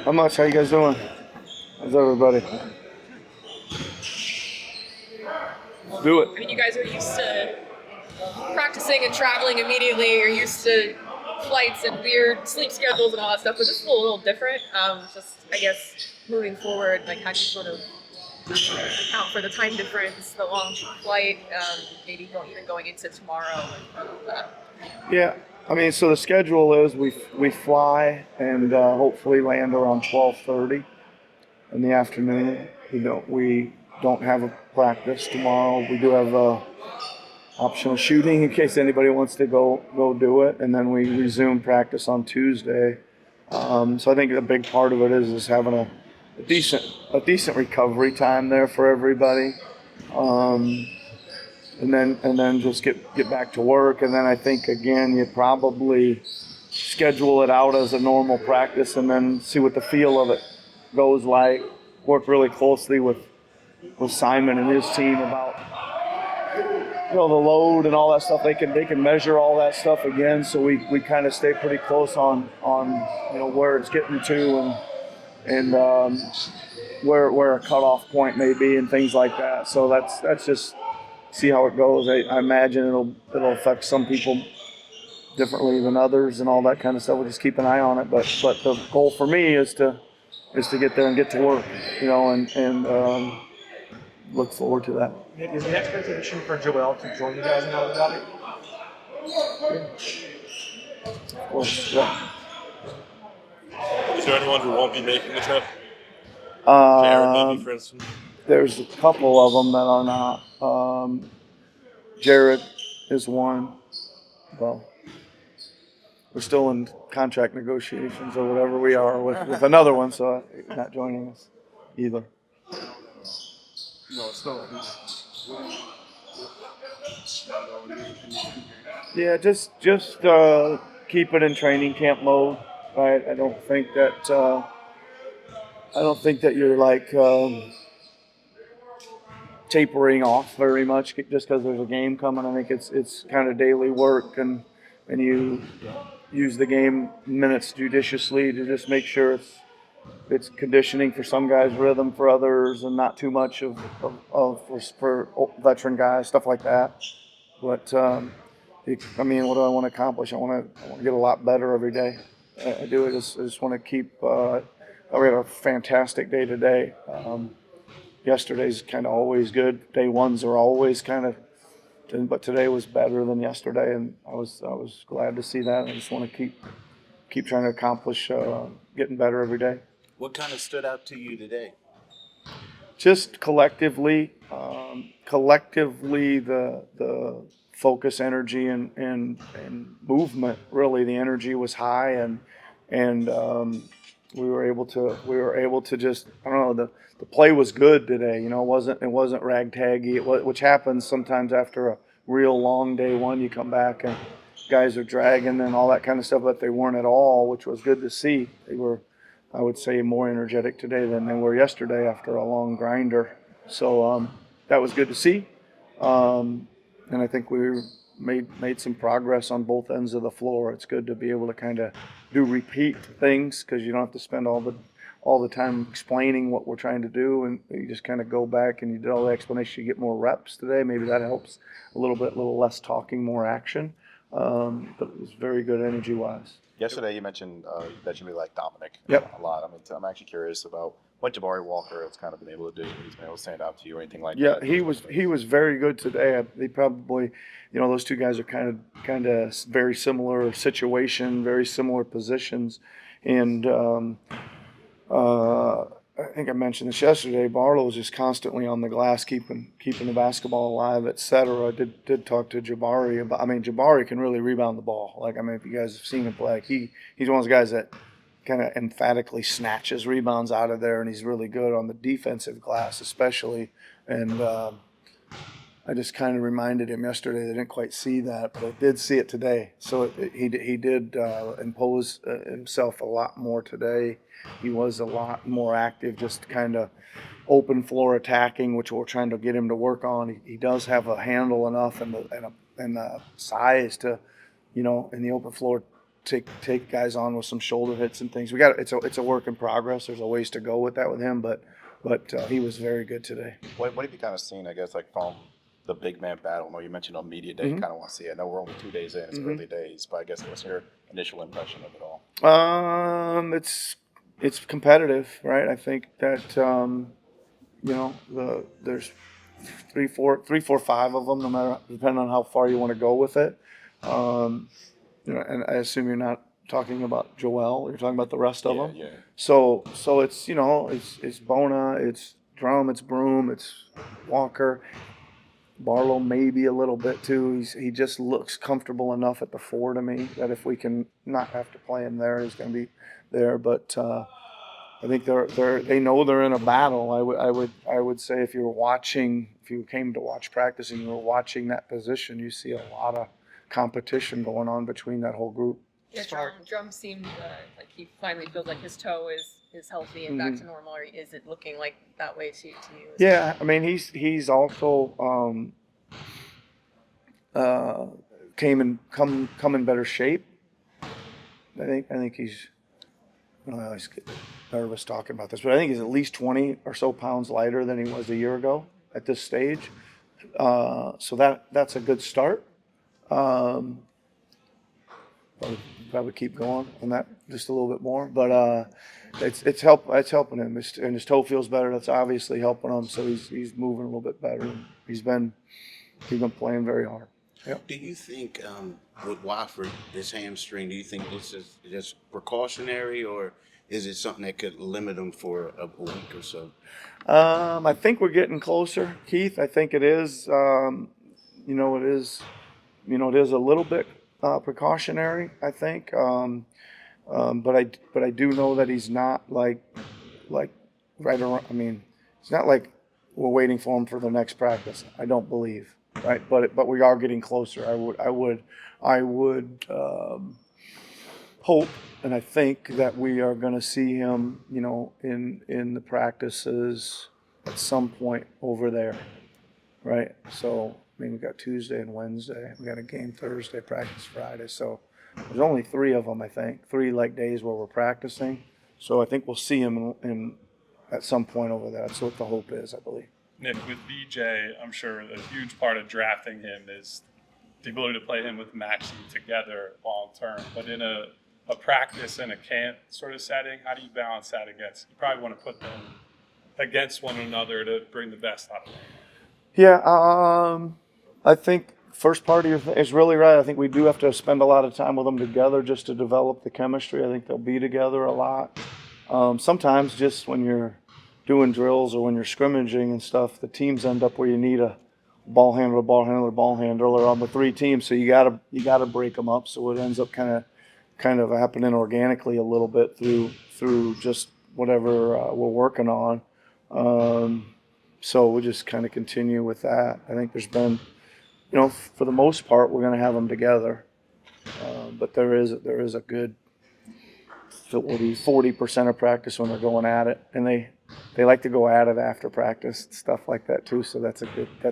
How much? How you guys doing? How's everybody? Do it. I mean, you guys are used to practicing and traveling immediately. You're used to flights and weird sleep schedules and all that stuff, but this is a little different. I guess, moving forward, like how do you sort of account for the time difference, the long flight, maybe even going into tomorrow and all that? Yeah. I mean, so the schedule is we fly and hopefully land around 12:30 in the afternoon. We don't have a practice tomorrow. We do have optional shooting in case anybody wants to go do it, and then we resume practice on Tuesday. So I think a big part of it is having a decent recovery time there for everybody. Um, and then just get back to work. And then I think again you probably schedule it out as a normal practice, and then see what the feel of it goes like. Work really closely with Simon and his team about the load and all that stuff. They can measure all that stuff again, so we kind of stay pretty close on where it's getting to and where a cutoff point may be and things like that. So that's just see how it goes. I imagine it'll affect some people differently than others and all that kind of stuff. We'll just keep an eye on it. But the goal for me is to get there and get to work, and look forward to that. Is the expectation for Joel to join you guys in Abu Dhabi? Of course, yeah. Is there anyone who won't be making the trip? Jared, maybe, for instance. There's a couple of them that are not. Jared is one. Well, we're still in contract negotiations or whatever we are with another one, so not joining us either. No, it's not. Yeah, just keep it in training camp mode, right? I don't think that you're like tapering off very much just because there's a game coming. I think it's kind of daily work, and you use the game minutes judiciously to just make sure it's conditioning for some guys, rhythm for others, and not too much for veteran guys, stuff like that. But I mean, what do I want to accomplish? I want to get a lot better every day. I do. I just want to keep. We had a fantastic day today. Yesterday's kind of always good. Day ones are always kind of, but today was better than yesterday, and I was glad to see that. I just want to keep trying to accomplish getting better every day. What kind of stood out to you today? Just collectively the focus, energy, and movement. Really, the energy was high, and we were able to just, I don't know, the play was good today. It wasn't ragtaggy. Which happens sometimes after a real long day one. You come back and guys are dragging and all that kind of stuff, but they weren't at all, which was good to see. They were, I would say, more energetic today than they were yesterday after a long grinder. So that was good to see, and I think we made some progress on both ends of the floor. It's good to be able to kind of do repeat things because you don't have to spend all the time explaining what we're trying to do, and you just kind of go back and you did all the explanation. You get more reps today. Maybe that helps a little less talking, more action. But it was very good energy wise. Yesterday, you mentioned that you really like Dominic Yep. a lot. I'm actually curious about what Jabari Walker has kind of been able to do. He's been able to stand out to you or anything like Yeah, that. he was very good today. They probably, those two guys are kind of very similar situation, very similar positions, and I think I mentioned this yesterday. Barlow is just constantly on the glass, keeping the basketball alive, etc. I did talk to Jabari about. I mean, Jabari can really rebound the ball. Like, I mean, if you guys have seen him play, he's one of those guys that kind of emphatically snatches rebounds out of there, and he's really good on the defensive glass, especially. And I just kind of reminded him yesterday they didn't quite see that, but I did see it today. So he did impose himself a lot more today. He was a lot more active, just kind of open floor attacking, which we're trying to get him to work on. He does have a handle enough and the size to, in the open floor, take guys on with some shoulder hits and things. It's a work in progress. There's a ways to go with that with him, but he was very good today. What have you kind of seen, I guess, like from the big man battle? I know you mentioned on media day, you kind of want to see it. I know we're only 2 days in, it's early days, but I guess what's your initial impression of it all? It's competitive, right? I think that there's three, four, five of them, no matter depending on how far you want to go with it. And I assume you're not talking about Joel. You're talking about the rest of them. Yeah. So it's it's Bona, it's Drum, it's Broom, it's Walker, Barlow maybe a little bit too. He just looks comfortable enough at the 4 to me that if we can not have to play him there, he's going to be there. But I think they know they're in a battle. I would say if you came to watch practice and you were watching that position, you see a lot of competition going on between that whole group. Yeah, Drum seemed like he finally feels like his toe is healthy and back to normal. Or is it looking like that way to you? Yeah, I mean he's also come in better shape. I think he's. I always get nervous talking about this, but I think he's at least 20 or so pounds lighter than he was a year ago at this stage. So that's a good start. Probably keep going on that just a little bit more, but it's helping him, and his toe feels better. That's obviously helping him, so he's moving a little bit better. He's been playing very hard. Yep. Do you think with Wofford, this hamstring, do you think this is just precautionary, or is it something that could limit him for a week or so? I think we're getting closer, Keith. I think it is. It is. It is a little bit precautionary. I think, but I do know that he's not like right around. I mean, it's not like we're waiting for him for the next practice. I don't believe. Right, but we are getting closer. I would hope, and I think that we are going to see him, in the practices at some point over there, right? So I mean, we got Tuesday and Wednesday. We got a game Thursday, practice Friday. So there's only 3 of them, I think, 3 like days where we're practicing. So I think we'll see him in at some point over there. That's what the hope is, I believe. Nick, with BJ, I'm sure a huge part of drafting him is the ability to play him with Maxie together long term. But in a practice and a camp sort of setting, how do you balance that against? You probably want to put them against one another to bring the best out of them. Yeah, I think first part of your thing is really right. I think we do have to spend a lot of time with them together just to develop the chemistry. I think they'll be together a lot. Sometimes just when you're doing drills or when you're scrimmaging and stuff, the teams end up where you need a ball handler, on the 3 teams. So you gotta break them up. So it ends up kind of happening organically a little bit through just whatever we're working on. So we'll just kind of continue with that. I think there's been, for the most part, we're going to have them together. But there is a good 40% of practice when they're going at it, and they like to go at it after practice, stuff like that too. So that's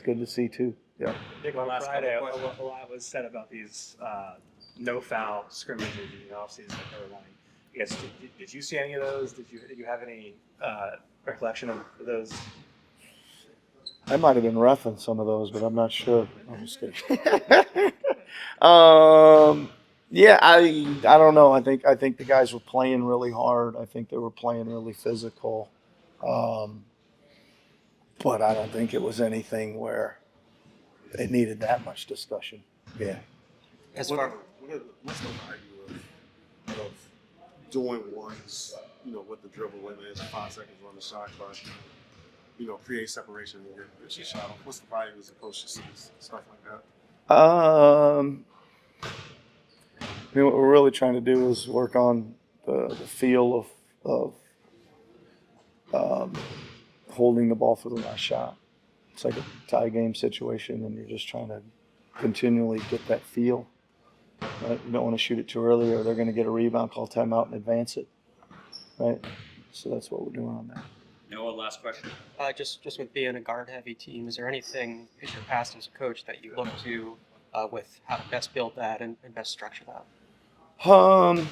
good to see too. Yeah. Nick, on Friday, a lot was said about these no foul scrimmages in the offseason that they were running. I guess did you see any of those? Did you have any recollection of those? I might have been reffing some of those, but I'm not sure. I'm just kidding. Yeah, I don't know. I think the guys were playing really hard. I think they were playing really physical. But I don't think it was anything where it needed that much discussion. Yeah. What's the value of doing ones, with the dribble when there's 5 seconds on the shot clock, create separation in your shot? What's the value as a coach to see stuff like that? What we're really trying to do is work on the feel of holding the ball for the last shot. It's like a tie game situation, and you're just trying to continually get that feel. Right? You don't want to shoot it too early, or they're going to get a rebound, call timeout, and advance it. Right? So that's what we're doing on that. Noah, last question. Just with being a guard-heavy team, is there anything in your past as a coach that you look to with how to best build that and best structure that? Um,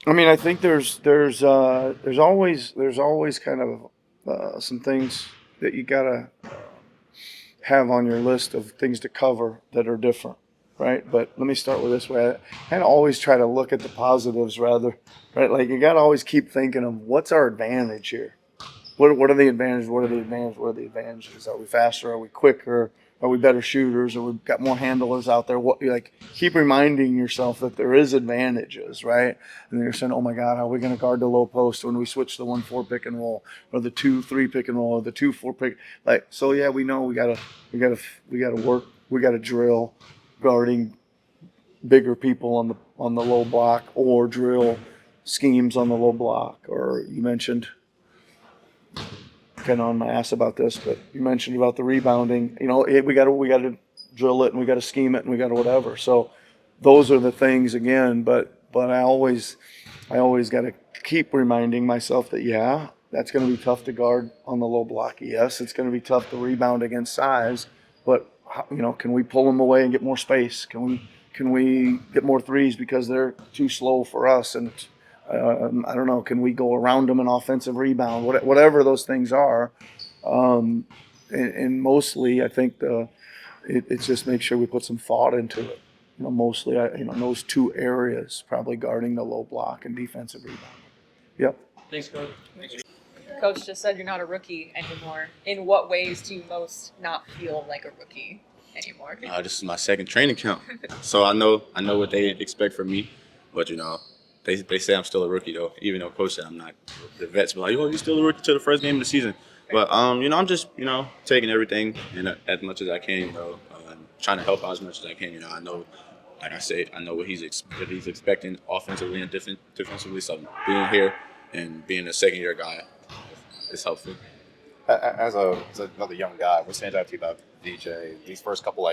I mean, I think there's always kind of some things that you gotta have on your list of things to cover that are different, right? But let me start with this way. I kind of always try to look at the positives rather, right? Like you got to always keep thinking of what's our advantage here. What are the advantages? What are the advantages? What are the advantages? Are we faster? Are we quicker? Are we better shooters? Or we've got more handlers out there? What like keep reminding yourself that there is advantages, right? And then you're saying, oh my God, how are we going to guard the low post when we switch the 1-4 pick and roll, or the 2-3 pick and roll, or the 2-4 pick? Like so, yeah, we know we gotta work, we gotta drill guarding bigger people on the low block, or drill schemes on the low block, or you mentioned kind of on my ass about this, but you mentioned about the rebounding. You know, we got to drill it and we got to scheme it and we got to whatever. So those are the things again. But I always got to keep reminding myself that yeah, that's going to be tough to guard on the low block. Yes, it's going to be tough to rebound against size. But you know, can we pull them away and get more space? Can we get more threes because they're too slow for us? And I don't know. Can we go around them in offensive rebound? Whatever those things are, um, and mostly I think it's just make sure we put some thought into it. You know, mostly those two areas, probably guarding the low block and defensive rebound. Yep. Thanks, Coach. Coach just said you're not a rookie anymore. In what ways do you most not feel like a rookie anymore? This is my second training camp, so I know what they expect from me. But they say I'm still a rookie though, even though Coach said I'm not. The vets be like, "Oh, you're still a rookie to the first game of the season." But I'm just taking everything as much as I can, trying to help out as much as I can. I know, like I say, I know what he's expecting offensively and defensively. So being here and being a second year guy is helpful. As another young guy, what stands out to you about DJ? These first couple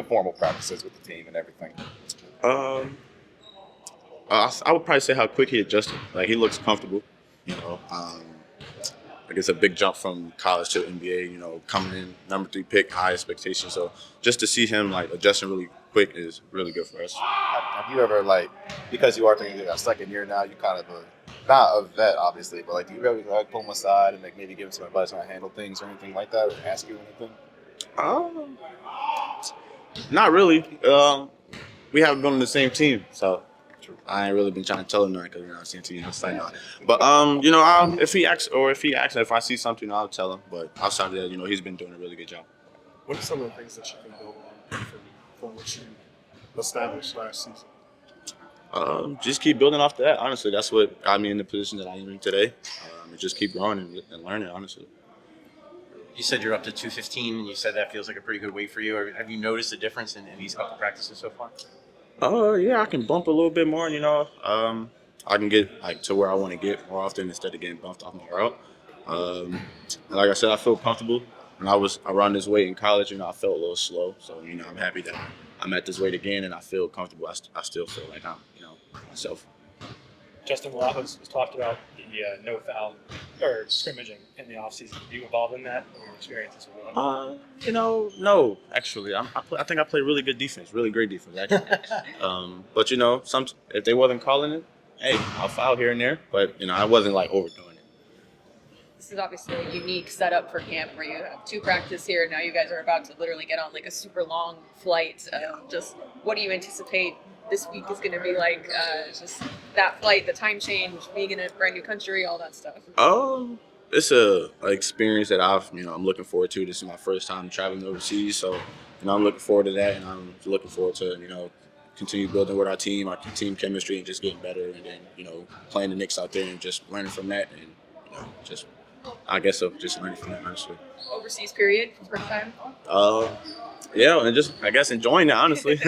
formal practices with the team and everything. I would probably say how quick he adjusted. Like he looks comfortable. Like it's a big jump from college to NBA. Coming in number 3 pick, high expectations. So just to see him like adjusting really quick is really good for us. Have you ever because you are taking a second year now, you kind of not a vet obviously, but do you ever pull him aside and maybe give him some advice on how to handle things or anything like that, or ask you anything? Not really. We haven't been on the same team, so I ain't really been trying to tell him nothing because we're not on the same team. But if he asks if I see something, I'll tell him. But outside of that, he's been doing a really good job. What are some of the things that you can build on from what you established last season? Just keep building off that. Honestly, that's what got me in the position that I am in today. Just keep growing and learning. Honestly. You said you're up to 215, and you said that feels like a pretty good weight for you. Have you noticed a difference in these couple practices so far? Yeah, I can bump a little bit more. I can get to where I want to get more often instead of getting bumped off my route. Like I said, I feel comfortable. When I was around this weight in college, I felt a little slow. So I'm happy that I'm at this weight again, and I feel comfortable. I still feel like I'm myself. Justin, a lot was talked about the no foul or scrimmaging in the offseason. Are you involved in that or your experiences with that? No, actually, I think I play really good defense, really great defense, actually. But if they wasn't calling it, hey, I'll foul here and there. But I wasn't overdoing it. This is obviously a unique setup for camp where you have 2 practices here, and now you guys are about to literally get on a super long flight. Just what do you anticipate this week is going to be like? Just that flight, the time change, being in a brand new country, all that stuff. It's a experience that I'm looking forward to. This is my first time traveling overseas, so I'm looking forward to that, and I'm looking forward to continue building with our team chemistry, and just getting better, and then playing the Knicks out there and just learning from that, and just learning from that, honestly. Overseas period, first time. Yeah, and just I guess enjoying it, honestly.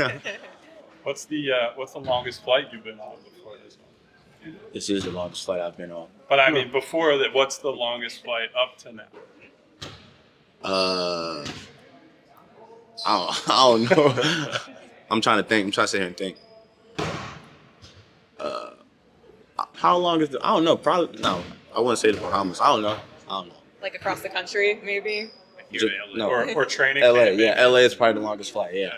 What's the longest flight you've been on before this one? This is the longest flight I've been on. But I mean, before that, what's the longest flight up to now? I don't know. I'm trying to think. I'm trying to sit here and think. How long is I don't know. Probably no. I wouldn't say the Bahamas. I don't know. Like across the country, maybe. No. Or training. LA. Yeah, LA is probably the longest flight. Yeah.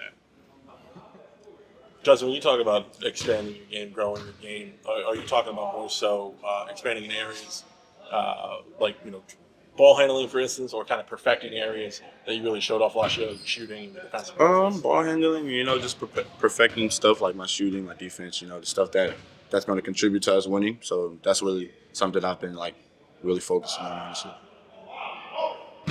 Justin, when you talk about expanding your game, growing your game, are you talking about more so expanding in areas like ball handling, for instance, or kind of perfecting areas that you really showed off last year, like shooting, the defensive? Ball handling, just perfecting stuff like my shooting, my defense, the stuff that's going to contribute to us winning. So that's really something I've been like really focusing on, honestly.